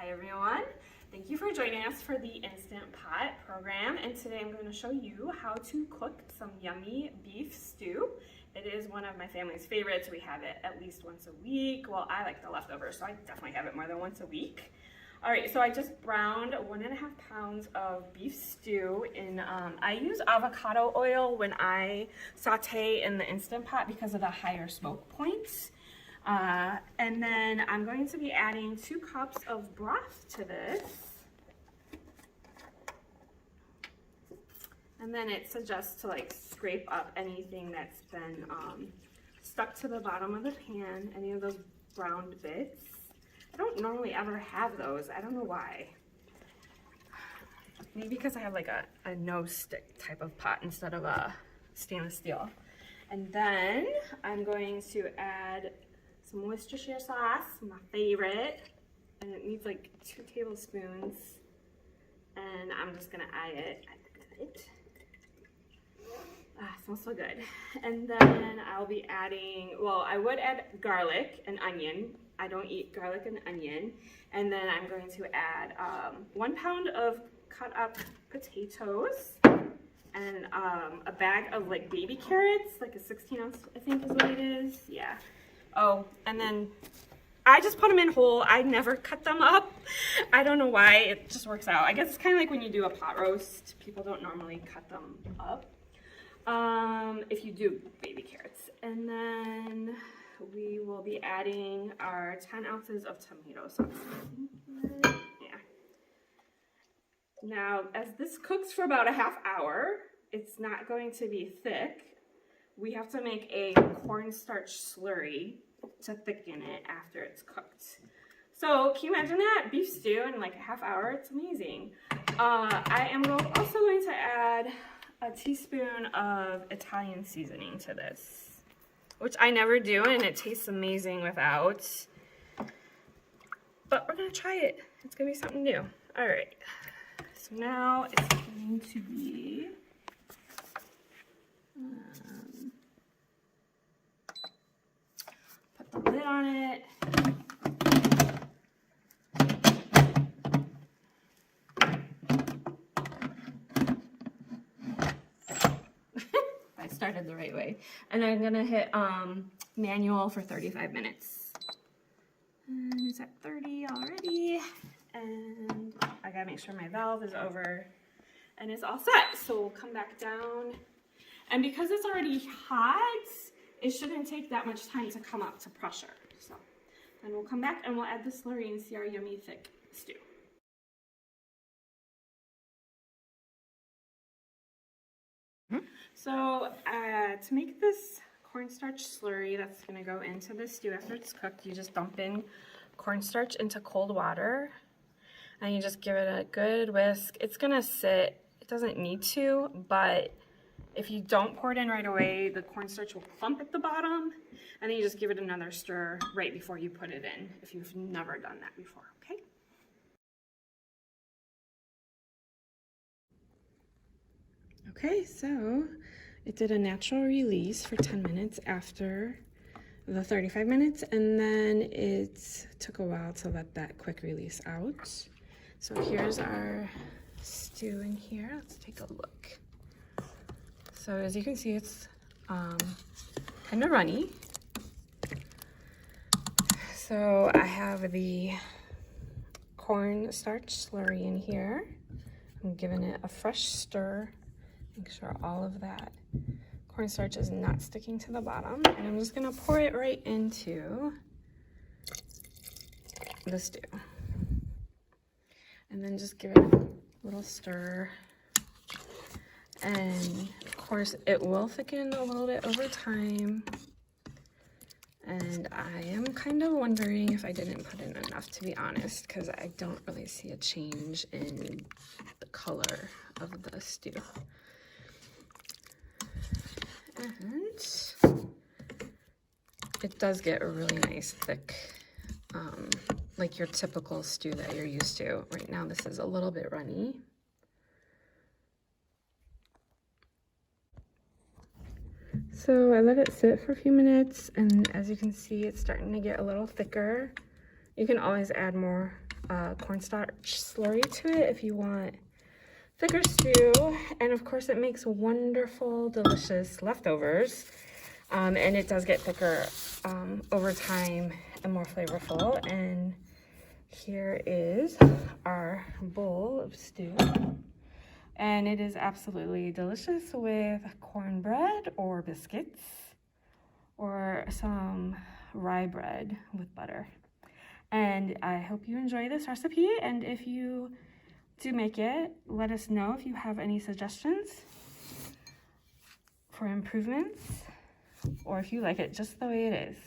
Hi everyone, thank you for joining us for the Instant Pot program, and today I'm going to show you how to cook some yummy beef stew. It is one of my family's favorites. We have it at least once a week. Well, I like the leftovers, so I definitely have it more than once a week. Alright, so I just browned 1.5 pounds of beef stew in, I use avocado oil when I saute in the Instant Pot because of the higher smoke points. And then I'm going to be adding 2 cups of broth to this. And then it suggests to like scrape up anything that's been stuck to the bottom of the pan, any of those browned bits. I don't normally ever have those. I don't know why. Maybe because I have like a no stick type of pot instead of a stainless steel. And then I'm going to add some Worcestershire sauce, my favorite, and it needs like 2 tablespoons, and I'm just gonna add it. Smells so good. And then I'll be adding, well, I would add garlic and onion. I don't eat garlic and onion. And then I'm going to add 1 pound of cut up potatoes and a bag of like baby carrots, like a 16 ounce, I think is what it is. Yeah. Oh, and then I just put them in whole. I never cut them up. I don't know why, it just works out. I guess it's kind of like when you do a pot roast, people don't normally cut them up. If you do baby carrots. And then we will be adding our 10 ounces of tomato sauce. Yeah. Now, as this cooks for about a half hour, it's not going to be thick. We have to make a cornstarch slurry to thicken it after it's cooked. So can you imagine that? Beef stew in like a half hour, it's amazing. I am also going to add a teaspoon of Italian seasoning to this, which I never do, and it tastes amazing without. But we're gonna try it. It's gonna be something new. All right, so now it's going to be put the lid on it. I started the right way. And I'm gonna hit manual for 35 minutes. And it's at 30 already. And I gotta make sure my valve is over and it's all set. So we'll come back down. And because it's already hot, it shouldn't take that much time to come up to pressure. So then we'll come back and we'll add the slurry and see our yummy thick stew. So to make this cornstarch slurry that's going to go into the stew after it's cooked, you just dump in cornstarch into cold water and you just give it a good whisk. It's going to sit, it doesn't need to, but if you don't pour it in right away, the cornstarch will clump at the bottom, and then you just give it another stir right before you put it in if you've never done that before, okay? Okay, so it did a natural release for 10 minutes after the 35 minutes, and then it took a while to let that quick release out. So here's our stew in here. Let's take a look. So as you can see, it's kind of runny. So I have the cornstarch slurry in here. I'm giving it a fresh stir. Make sure all of that cornstarch is not sticking to the bottom. And I'm just gonna pour it right into the stew. And then just give it a little stir. And of course it will thicken a little bit over time. And I am kind of wondering if I didn't put in enough, to be honest, because I don't really see a change in the color of the stew. And it does get a really nice thick, like your typical stew that you're used to. Right now this is a little bit runny. So I let it sit for a few minutes, and as you can see, it's starting to get a little thicker. You can always add more cornstarch slurry to it if you want thicker stew. And of course it makes wonderful, delicious leftovers. And it does get thicker over time and more flavorful. And here is our bowl of stew. And it is absolutely delicious with cornbread or biscuits or some rye bread with butter. And I hope you enjoy this recipe. And if you do make it, let us know if you have any suggestions for improvements or if you like it just the way it is.